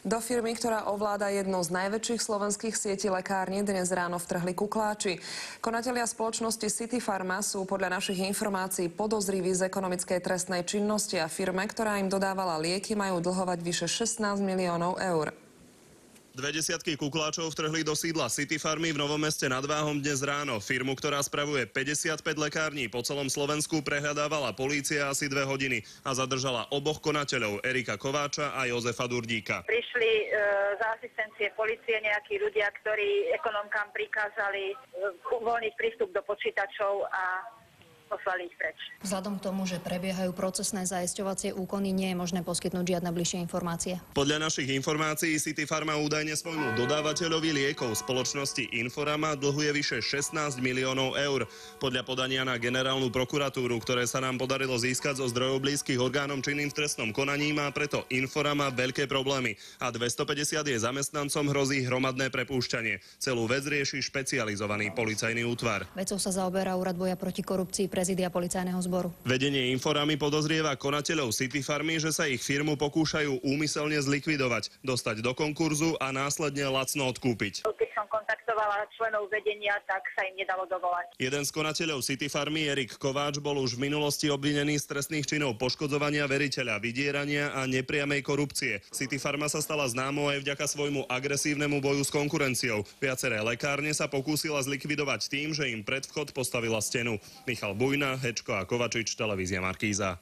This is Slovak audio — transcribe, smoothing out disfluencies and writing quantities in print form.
Do firmy, ktorá ovláda jednu z najväčších slovenských sietí lekární, dnes ráno vtrhli kukláči. Konatelia spoločnosti City Pharma sú podľa našich informácií podozriví z ekonomickej trestnej činnosti a firme, ktorá im dodávala lieky, majú dlhovať vyše 16 miliónov eur. 20 kukláčov vtrhli do sídla City Pharmy v Novom Meste nad Váhom dnes ráno. Firmu, ktorá spravuje 55 lekární po celom Slovensku, prehľadávala polícia asi 2 hodiny a zadržala oboch konateľov, Erika Kováča a Jozefa Durdíka. Prišli z asistencie polície nejakí ľudia, ktorí ekonomkám prikázali uvoľniť prístup do počítačov a poslali ich preč. Vzhľadom k tomu, že prebiehajú procesné zaisťovacie úkony, nie je možné poskytnúť žiadne bližšie informácie. Podľa našich informácií City Pharma údajne svojmu dodávateľovi liekov spoločnosti Inforama dlhuje vyše 16 miliónov eur. Podľa podania na generálnu prokuratúru, ktoré sa nám podarilo získať zo zdrojov blízkych orgánom činným v trestnom konaní, má preto Inforama veľké problémy a 250 jej zamestnancom hrozí hromadné prepúšťanie. Celú vec rieši špecializovaný policajný útvar. Vecou sa zaoberá Úrad boja proti korupcii prezídia policajného zboru. Vedenie Inforamy podozrieva konateľov City Pharmy, že sa ich firmu pokúšajú úmyselne zlikvidovať, dostať do konkurzu a následne lacno odkúpiť. Keď som kontaktovala členov vedenia, tak sa im nedalo dovolať. Jeden z konateľov City Pharmy, Erik Kováč, bol už v minulosti obvinený z trestných činov poškodzovania veriteľa, vydierania a nepriamej korupcie. City Pharma sa stala známou aj vďaka svojmu agresívnemu boju s konkurenciou. Viaceré lekárne sa pokúsila zlikvidovať tým, že im pred vchod postavila stenu. Michal Bujna, Hečko a Kovačič, televízia Markíza.